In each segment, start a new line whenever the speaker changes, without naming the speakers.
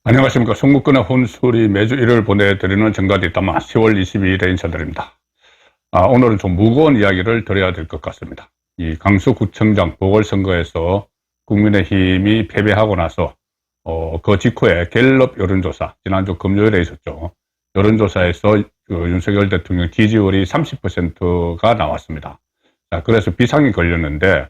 안녕하십니까. 송무권의 혼술이 매주 일요일 보내드리는 정가뒷담화 10월 22일에 인사드립니다. 오늘은 좀 무거운 이야기를 드려야 될 것 같습니다. 이 강서구청장 보궐선거에서 국민의힘이 패배하고 나서 그 직후에 갤럽 여론조사, 지난주 금요일에 있었죠. 여론조사에서 윤석열 대통령 지지율이 30%가 나왔습니다. 그래서 비상이 걸렸는데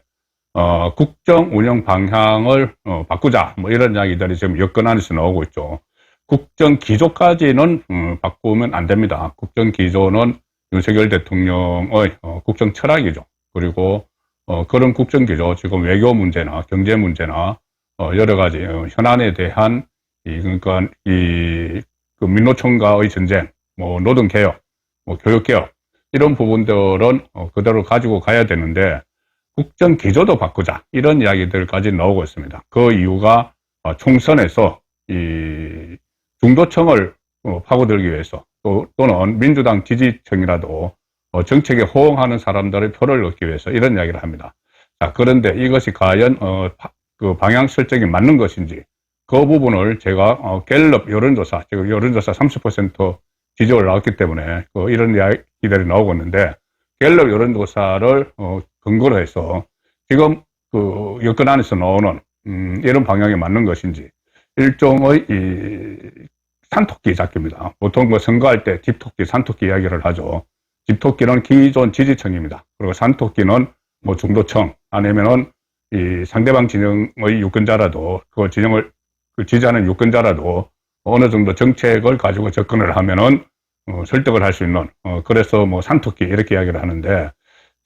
국정 운영 방향을 바꾸자, 뭐 이런 이야기들이 지금 여권 안에서 나오고 있죠. 국정 기조까지는 바꾸면 안 됩니다. 국정 기조는 윤석열 대통령의 국정 철학이죠. 그리고 그런 국정 기조, 지금 외교 문제나 경제 문제나 여러 가지 현안에 대한 그러니까 그 민노총과의 전쟁, 뭐 노동 개혁, 뭐 교육 개혁 이런 부분들은 그대로 가지고 가야 되는데. 국정 기조도 바꾸자 이런 이야기들까지 나오고 있습니다. 그 이유가 총선에서 이 중도층을 파고들기 위해서 또는 민주당 지지층이라도 정책에 호응하는 사람들의 표를 얻기 위해서 이런 이야기를 합니다. 자, 그런데 이것이 과연 그 방향 설정이 맞는 것인지 그 부분을 제가 갤럽 여론조사, 지금 여론조사 30% 지지율 나왔기 때문에 이런 이야기들이 나오고 있는데 갤럽 여론조사를 근거로 해서 지금 그 여권 안에서 나오는 이런 방향이 맞는 것인지 일종의 이 산토끼 잡기입니다. 보통 뭐 선거할 때 집토끼, 산토끼 이야기를 하죠. 집토끼는 기존 지지층입니다. 그리고 산토끼는 뭐 중도층 아니면은 이 상대방 진영의 유권자라도 그 진영을 지지하는 유권자라도 어느 정도 정책을 가지고 접근을 하면은 설득을 할 수 있는 그래서 뭐 산토끼 이렇게 이야기를 하는데.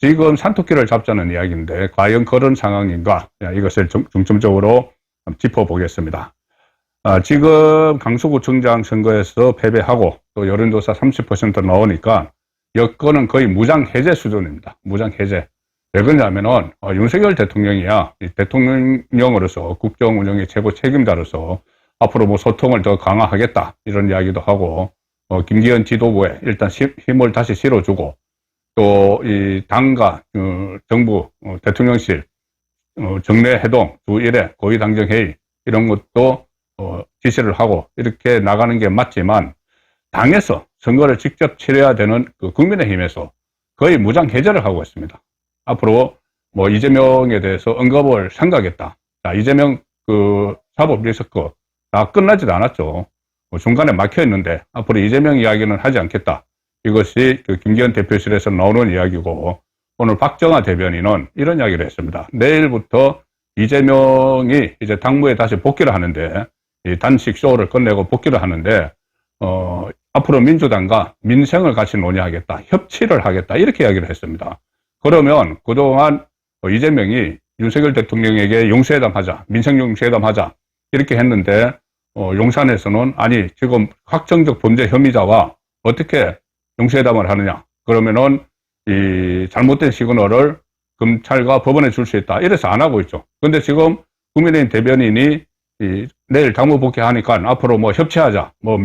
지금 산토끼를 잡자는 이야기인데 과연 그런 상황인가 이것을 중점적으로 짚어보겠습니다. 지금 강서구청장 선거에서 패배하고 또 여론조사 30% 나오니까 여권은 거의 무장해제 수준입니다. 무장해제. 왜 그러냐면은 윤석열 대통령이야 대통령으로서 국정 운영의 최고 책임자로서 앞으로 뭐 소통을 더 강화하겠다 이런 이야기도 하고 김기현 지도부에 일단 힘을 다시 실어주고 또 이 당과 정부 대통령실 정례회동 주 1회 고위당정회의 이런 것도 지시를 하고 이렇게 나가는 게 맞지만 당에서 선거를 직접 치러야 되는 그 국민의힘에서 거의 무장 해제를 하고 있습니다. 앞으로 뭐 이재명에 대해서 언급을 삼가겠다. 자, 이재명 그 사법 리스크 다 끝나지도 않았죠. 중간에 막혀 있는데 앞으로 이재명 이야기는 하지 않겠다. 이것이 그 김기현 대표실에서 나오는 이야기고 오늘 박정아 대변인은 이런 이야기를 했습니다. 내일부터 이재명이 이제 당무에 다시 복귀를 하는데 이 단식 쇼를 끝내고 복귀를 하는데 앞으로 민주당과 민생을 같이 논의하겠다. 협치를 하겠다. 이렇게 이야기를 했습니다. 그러면 그동안 이재명이 윤석열 대통령에게 용수회담 하자. 민생 용수회담 하자. 이렇게 했는데 용산에서는 아니 지금 확정적 범죄 혐의자와 어떻게 용수회담을 하느냐. 그러면은 이 잘못된 시그널을 검찰과 법원에 줄 수 있다. 이래서 안 하고 있죠. 근데 지금 국민의힘 대변인이 내일 당무 복귀하니까 앞으로 뭐 협치하자. 뭐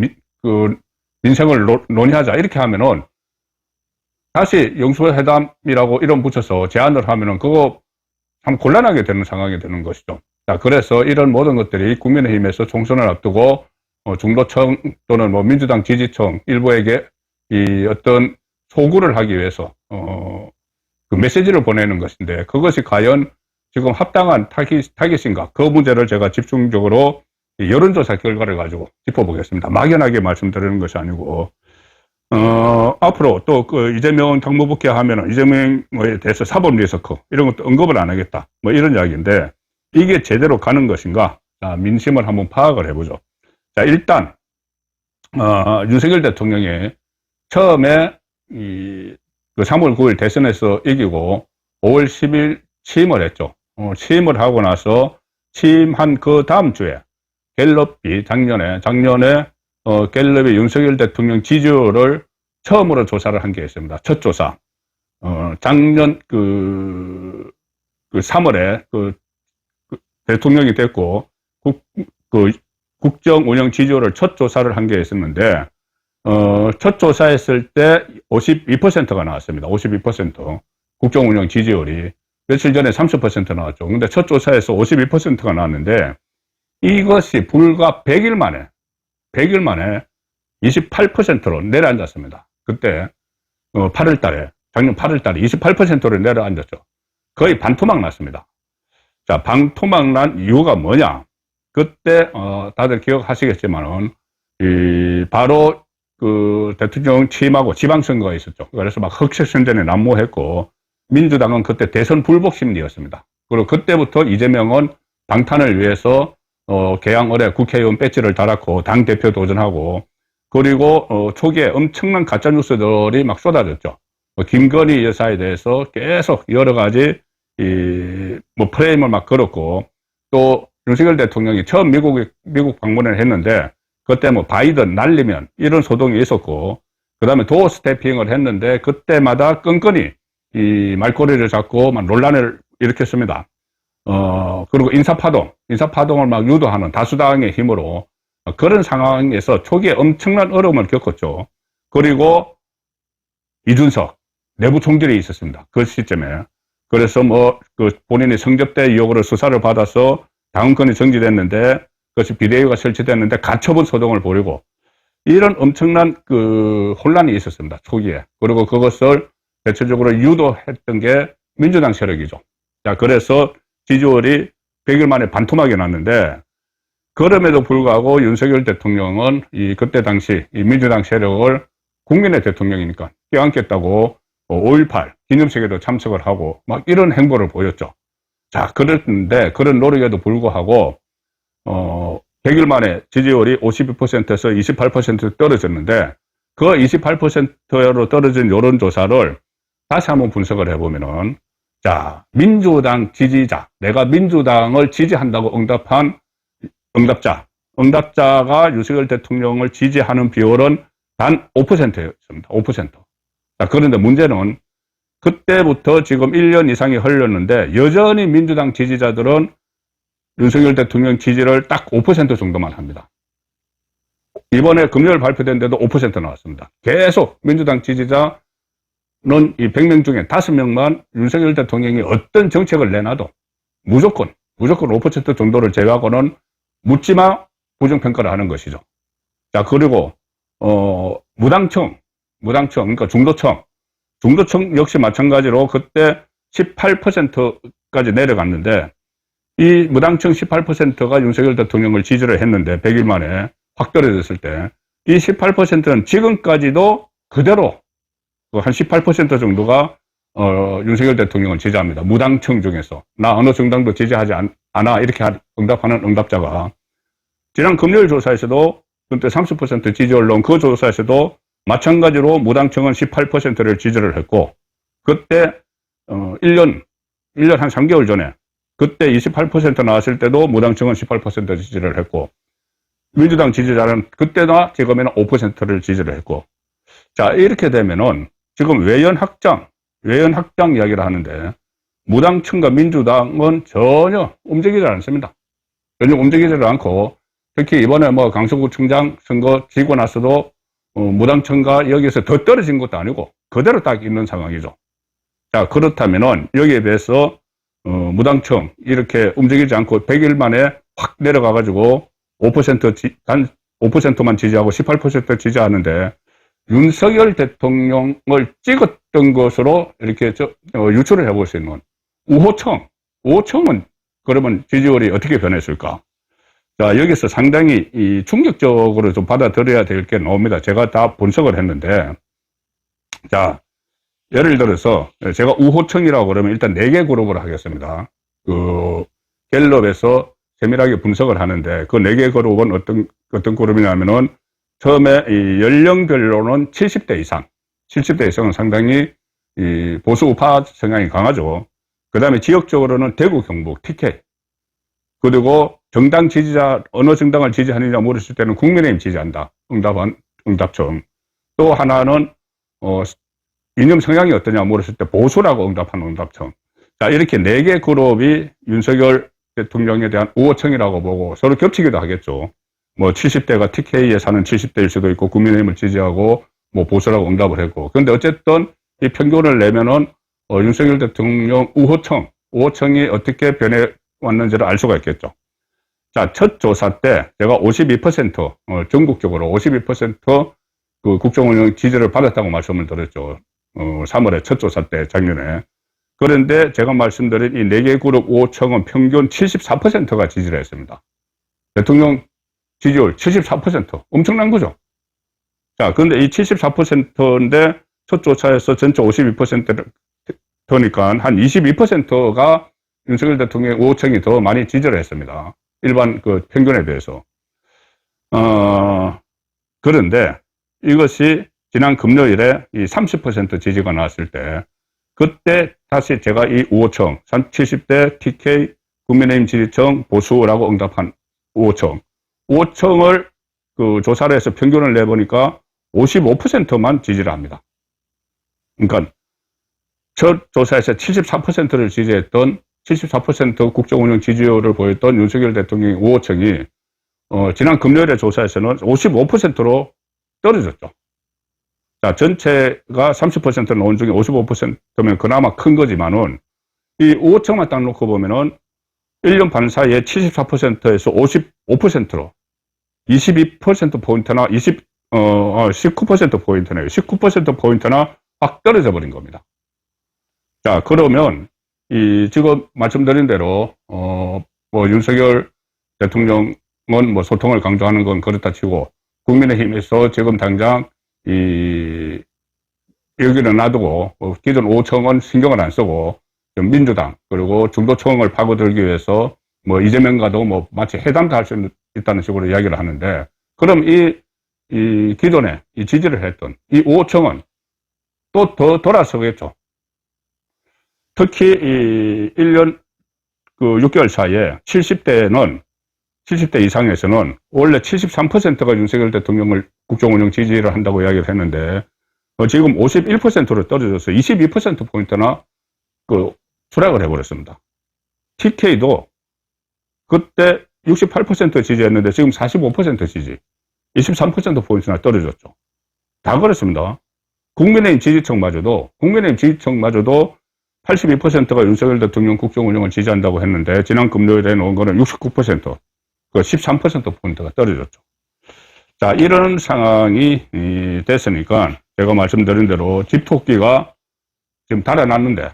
민생을 논의하자. 이렇게 하면은 다시 용수회담이라고 이름 붙여서 제안을 하면은 그거 참 곤란하게 되는 상황이 되는 것이죠. 자, 그래서 이런 모든 것들이 국민의힘에서 총선을 앞두고 중도층 또는 뭐 민주당 지지층 일부에게 이 어떤 소구를 하기 위해서 그 메시지를 보내는 것인데 그것이 과연 지금 합당한 타깃인가 그 문제를 제가 집중적으로 여론조사 결과를 가지고 짚어보겠습니다. 막연하게 말씀드리는 것이 아니고 앞으로 또 그 이재명 당무 복귀하면은 이재명에 대해서 사법 리스크 이런 것도 언급을 안 하겠다 뭐 이런 이야기인데 이게 제대로 가는 것인가? 자, 민심을 한번 파악을 해보죠. 자, 일단 윤석열 대통령이 처음에 그 3월 9일 대선에서 이기고 5월 10일 취임을 했죠. 취임을 하고 나서 취임한 그 다음 주에 갤럽이 작년에 갤럽이 윤석열 대통령 지지율을 처음으로 조사를 한 게 있습니다. 첫 조사. 작년 그 3월에 대통령이 됐고 국정 운영 지지율을 첫 조사를 한 게 있었는데 첫 조사했을 때 52%가 나왔습니다. 52% 국정 운영 지지율이 며칠 전에 30% 나왔죠. 근데 첫 조사에서 52%가 나왔는데 이것이 불과 100일 만에 100일 만에 28%로 내려앉았습니다. 그때 8월 달에, 작년 8월 달에 28%로 내려앉았죠. 거의 반토막 났습니다. 자, 반토막 난 이유가 뭐냐? 그때 다들 기억하시겠지만은 바로 그 대통령 취임하고 지방선거가 있었죠. 그래서 막 흑색선전에 난무했고, 민주당은 그때 대선 불복 심리였습니다. 그리고 그때부터 이재명은 방탄을 위해서 개항 어뢰 국회의원 배지를 달았고 당대표 도전하고, 그리고 초기에 엄청난 가짜뉴스들이 막 쏟아졌죠. 김건희 여사에 대해서 계속 여러 가지 뭐 프레임을 막 걸었고, 또 윤석열 대통령이 처음 미국 방문을 했는데 그때 뭐 바이든 날리면 이런 소동이 있었고, 그 다음에 도어 스태핑을 했는데 그때마다 끈끈이 이 말꼬리를 잡고 막 논란을 일으켰습니다. 그리고 인사파동을 막 유도하는 다수당의 힘으로 그런 상황에서 초기에 엄청난 어려움을 겪었죠. 그리고 이준석 내부 총질이 있었습니다. 그 시점에. 그래서 뭐 그 본인이 성접대 의혹으로 수사를 받아서 당원권이 정지됐는데, 그것이 비대위가 설치됐는데 가처분 소동을 벌이고, 이런 엄청난 그 혼란이 있었습니다. 초기에. 그리고 그것을 대체적으로 유도했던 게 민주당 세력이죠. 자, 그래서 지지율이 100일 만에 반토막이 났는데, 그럼에도 불구하고 윤석열 대통령은 그때 당시 이 민주당 세력을 국민의 대통령이니까 껴안겠다고 5.18 기념식에도 참석을 하고 막 이런 행보를 보였죠. 자, 그랬는데 그런 노력에도 불구하고 100일 만에 지지율이 52%에서 28% 떨어졌는데, 그 28%로 떨어진 여론조사를 다시 한번 분석을 해보면은, 자, 민주당 지지자, 내가 민주당을 지지한다고 응답한 응답자가 윤석열 대통령을 지지하는 비율은 단 5%였습니다. 5%. 자, 그런데 문제는 그때부터 지금 1년 이상이 흘렀는데 여전히 민주당 지지자들은 윤석열 대통령 지지를 딱 5% 정도만 합니다. 이번에 금요일 발표된 데도 5% 나왔습니다. 계속 민주당 지지자는 이 100명 중에 5명만 윤석열 대통령이 어떤 정책을 내놔도 무조건 5% 정도를 제외하고는 묻지마 부정평가를 하는 것이죠. 자, 그리고 무당청, 그러니까 중도청 역시 마찬가지로 그때 18%까지 내려갔는데, 이 무당청 18%가 윤석열 대통령을 지지를 했는데 100일 만에 확 떨어졌을 때, 이 18%는 지금까지도 그대로 한 18% 정도가 윤석열 대통령을 지지합니다. 무당청 중에서 나 어느 정당도 지지하지 않아 이렇게 응답하는 응답자가, 지난 금요일 조사에서도 그때 30% 지지율 넣은 그 조사에서도 마찬가지로 무당청은 18%를 지지를 했고, 그때 1년 한 3개월 전에 그때 28% 나왔을 때도 무당청은 18% 지지를 했고, 민주당 지지자는 그때나 지금에는 5%를 지지를 했고, 자, 이렇게 되면은 지금 외연 확장 이야기를 하는데, 무당청과 민주당은 전혀 움직이지 않습니다. 전혀 움직이지 않고, 특히 이번에 뭐 강서구청장 선거 지고 나서도 무당청과 여기에서 더 떨어진 것도 아니고 그대로 딱 있는 상황이죠. 자, 그렇다면은 여기에 비해서 무당청 이렇게 움직이지 않고 100일 만에 확 내려가가지고 5%만 지지하고 18% 지지하는데, 윤석열 대통령을 찍었던 것으로 이렇게 유추를 해볼 수 있는 우호청은 그러면 지지율이 어떻게 변했을까? 자, 여기서 상당히 충격적으로 좀 받아들여야 될 게 나옵니다. 제가 다 분석을 했는데, 자, 예를 들어서 제가 우호청이라고 그러면 일단 4개 그룹으로 하겠습니다. 그 갤럽에서 세밀하게 분석을 하는데, 그 4개 그룹은 어떤 그룹이냐면은, 처음에 이 연령별로는 70대 이상은 상당히 이 보수 우파 성향이 강하죠. 그 다음에 지역적으로는 대구, 경북, TK. 그리고 정당 지지자, 어느 정당을 지지하느냐 물었을 때는 국민의힘 지지한다. 응답청. 또 하나는, 이념 성향이 어떠냐 물었을 때 보수라고 응답하는 응답청. 자, 이렇게 4개 그룹이 윤석열 대통령에 대한 우호청이라고 보고 서로 겹치기도 하겠죠. 뭐 70대가 TK에 사는 70대일 수도 있고 국민의힘을 지지하고 뭐 보수라고 응답을 했고. 그런데 어쨌든 이 평균을 내면은 윤석열 대통령 우호청이 어떻게 변해왔는지를 알 수가 있겠죠. 자, 첫 조사 때 제가 52%, 전국적으로 52% 그 국정운영 지지를 받았다고 말씀을 드렸죠. 3월에 첫 조사 때 작년에. 그런데 제가 말씀드린 이 4개 그룹 5청은 평균 74%가 지지를 했습니다. 대통령 지지율 74%. 엄청난 거죠. 자, 그런데 이 74%인데 첫 조사에서 전체 52%니까 한 22%가 윤석열 대통령 5청이 더 많이 지지를 했습니다. 일반 그 평균에 비해서. 그런데 이것이 지난 금요일에 이 30% 지지가 나왔을 때, 그때 다시 제가 이 5청, 70대 TK 국민의힘 지지층 보수라고 응답한 5청을 그 조사를 해서 평균을 내보니까 55%만 지지를 합니다. 그러니까 첫 조사에서 74%를 지지했던 74% 국정운영 지지율을 보였던 윤석열 대통령의 5호청이 지난 금요일에 조사에서는 55%로 떨어졌죠. 자, 전체가 30% 나온 중에 55%면 그나마 큰 거지만은 이 5호청만 딱 놓고 보면은 1년 반 사이에 74%에서 55%로 22%포인트나 19%포인트네요. 19%포인트나 확 떨어져 버린 겁니다. 자, 그러면 지금 말씀드린 대로 뭐 윤석열 대통령은 뭐 소통을 강조하는 건 그렇다 치고 국민의힘에서 지금 당장 여기는 놔두고 기존 5청은 신경을 안 쓰고 민주당 그리고 중도층을 파고들기 위해서 뭐 이재명과도 뭐 마치 회담도 할 수 있다는 식으로 이야기를 하는데, 그럼 이 기존에 이 지지를 했던 이 5청은 또 더 돌아서겠죠. 특히 이 1년 그 6개월 사이에 70대 이상에서는 원래 73%가 윤석열 대통령을 국정운영 지지를 한다고 이야기를 했는데 지금 51%로 떨어져서 22%포인트나 그 추락을 해버렸습니다. TK도 그때 68% 지지했는데 지금 45% 지지, 23%포인트나 떨어졌죠. 다 그렇습니다. 국민의힘 지지층마저도 82%가 윤석열 대통령 국정운영을 지지한다고 했는데 지난 금요일에 놓은 거는 69%, 그 13%포인트가 떨어졌죠. 자, 이런 상황이 됐으니까 제가 말씀드린 대로 집토끼가 지금 달아났는데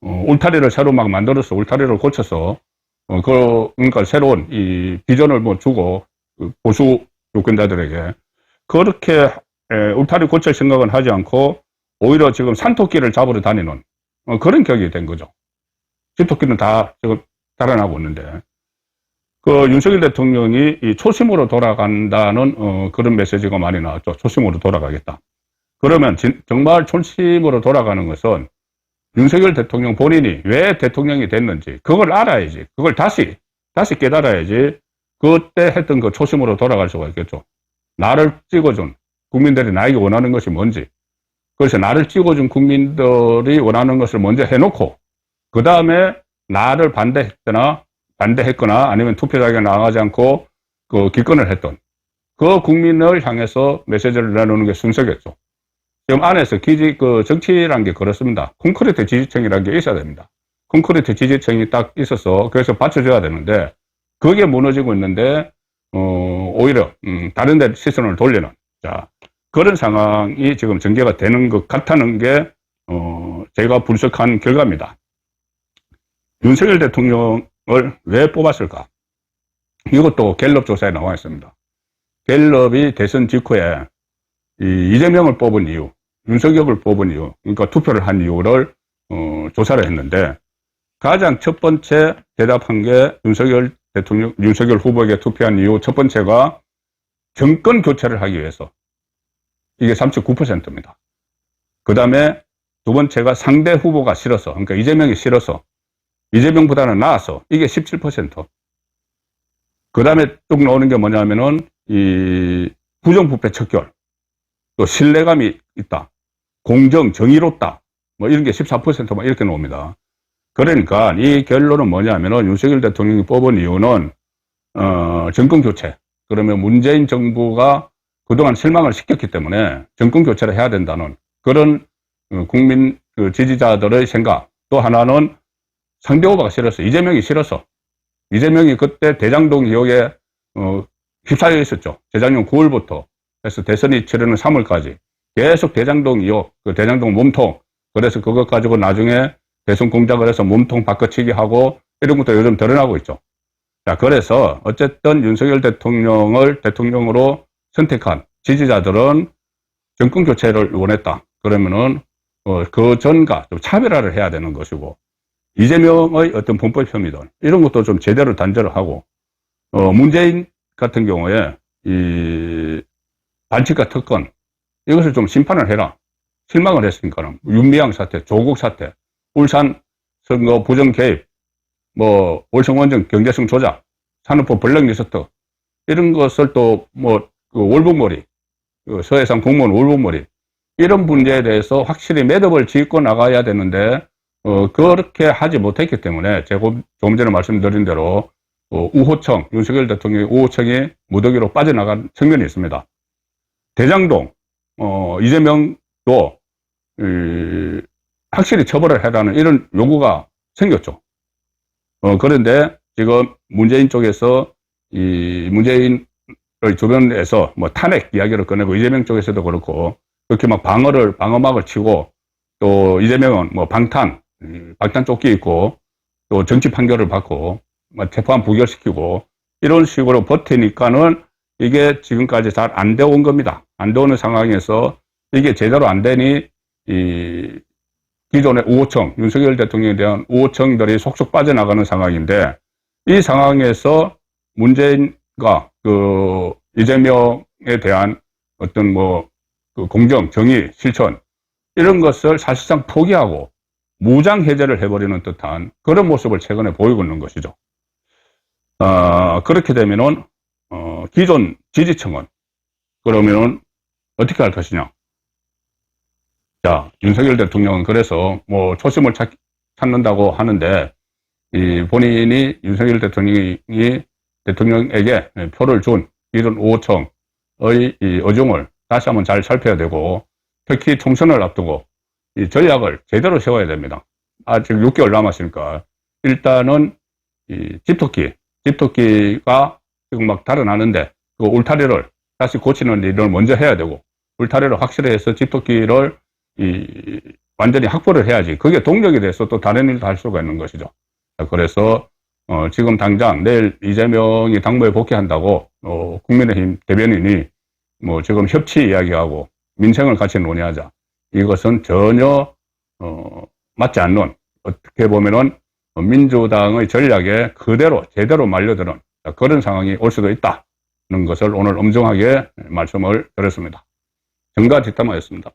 울타리를 새로 막 만들어서 울타리를 고쳐서 그러니까 새로운 이 비전을 뭐 주고 보수 유권자들에게 그렇게 울타리 고칠 생각은 하지 않고 오히려 지금 산토끼를 잡으러 다니는 그런 격이 된 거죠. 집토끼는 다 지금 달아나고 있는데 그 윤석열 대통령이 이 초심으로 돌아간다는 그런 메시지가 많이 나왔죠. 초심으로 돌아가겠다. 그러면 정말 초심으로 돌아가는 것은 윤석열 대통령 본인이 왜 대통령이 됐는지 그걸 알아야지. 그걸 다시 깨달아야지. 그때 했던 그 초심으로 돌아갈 수가 있겠죠. 나를 찍어준 국민들이 나에게 원하는 것이 뭔지. 그래서 나를 찍어준 국민들이 원하는 것을 먼저 해놓고 그 다음에 나를 반대했거나 아니면 투표장에 나가지 않고 그 기권을 했던 그 국민을 향해서 메시지를 내놓는 게 순서겠죠. 지금 안에서 그 정치란 게 그렇습니다. 콘크리트 지지층이라는 게 있어야 됩니다. 콘크리트 지지층이 딱 있어서 그래서 받쳐줘야 되는데 그게 무너지고 있는데 오히려 다른 데 시선을 돌리는 그런 상황이 지금 전개가 되는 것 같다는 게 제가 분석한 결과입니다. 윤석열 대통령을 왜 뽑았을까? 이것도 갤럽 조사에 나와 있습니다. 갤럽이 대선 직후에 이재명을 뽑은 이유, 윤석열을 뽑은 이유, 그러니까 투표를 한 이유를 조사를 했는데 가장 첫 번째 대답한 게 윤석열 후보에게 투표한 이유 첫 번째가 정권 교체를 하기 위해서. 이게 39%입니다. 그 다음에 두 번째가 상대 후보가 싫어서, 그러니까 이재명이 싫어서, 이재명보다는 나아서, 이게 17%. 그 다음에 쭉 나오는 게 뭐냐면은, 이 부정부패 척결, 또 신뢰감이 있다, 공정, 정의롭다, 뭐 이런 게 14% 막 이렇게 나옵니다. 그러니까 이 결론은 뭐냐면은 윤석열 대통령이 뽑은 이유는, 정권 교체. 그러면 문재인 정부가 그동안 실망을 시켰기 때문에 정권 교체를 해야 된다는 그런 국민 지지자들의 생각. 또 하나는 상대 후보가 싫어서, 이재명이 싫어서 이재명이 그때 대장동 의혹에 휩싸여 있었죠. 재작년 9월부터 해서 대선이 치르는 3월까지 계속 대장동 의혹, 그 대장동 몸통, 그래서 그것 가지고 나중에 대선 공작을 해서 몸통 바꿔치기 하고 이런 것도 요즘 드러나고 있죠. 자, 그래서 어쨌든 윤석열 대통령을 대통령으로 선택한 지지자들은 정권 교체를 원했다. 그러면은 그 전과 좀 차별화를 해야 되는 것이고, 이재명의 어떤 범법 혐의들 이런 것도 좀 제대로 단절을 하고, 문재인 같은 경우에 이 반칙과 특권 이것을 좀 심판을 해라. 실망을 했으니까는 윤미향 사태, 조국 사태, 울산 선거 부정 개입, 뭐 월성원전 경제성 조작, 산업부 블랙 리스트 이런 것을 또 뭐 그 월북머리, 그 서해상 공무원 월북머리 이런 문제에 대해서 확실히 매듭을 짓고 나가야 되는데 그렇게 하지 못했기 때문에 제가 조금 전에 말씀드린 대로 우호청, 윤석열 대통령의 우호청이 무더기로 빠져나간 측면이 있습니다. 대장동 이재명도 확실히 처벌을 해라는 이런 요구가 생겼죠. 그런데 지금 문재인 쪽에서 이 문재인의 주변에서 뭐 탄핵 이야기를 꺼내고 이재명 쪽에서도 그렇고 그렇게 막 방어막을 치고 또 이재명은 뭐 방탄 조끼 입고 또 정치 판결을 받고 재판 부결시키고 이런 식으로 버티니까는 이게 지금까지 잘 안 되어 온 겁니다. 안 되어 오는 상황에서 이게 제대로 안 되니 이 기존의 우호청, 윤석열 대통령에 대한 우호청들이 속속 빠져나가는 상황인데 이 상황에서 문재인과 그 이재명에 대한 어떤 뭐 그 공정, 정의, 실천 이런 것을 사실상 포기하고 무장 해제를 해버리는 듯한 그런 모습을 최근에 보이고 있는 것이죠. 그렇게 되면은 기존 지지층은 그러면은 어떻게 할 것이냐? 자, 윤석열 대통령은 그래서 뭐 초심을 찾는다고 하는데 이 본인이 윤석열 대통령에게 표를 준 이런 5청의 이 어중을 다시 한번 잘 살펴야 되고 특히 총선을 앞두고 이 전략을 제대로 세워야 됩니다. 아직 6개월 남았으니까 일단은 이 집토끼가 지금 막 달아나는데 그 울타리를 다시 고치는 일을 먼저 해야 되고 울타리를 확실히 해서 집토끼를 완전히 확보를 해야지 그게 동력이 돼서 또 다른 일도 할 수가 있는 것이죠. 그래서 지금 당장 내일 이재명이 당무에 복귀한다고 국민의힘 대변인이 뭐 지금 협치 이야기하고 민생을 같이 논의하자 이것은 전혀 맞지 않는 어떻게 보면은 민주당의 전략에 그대로 제대로 말려드는 그런 상황이 올 수도 있다는 것을 오늘 엄중하게 말씀을 드렸습니다. 정가 뒷담화였습니다.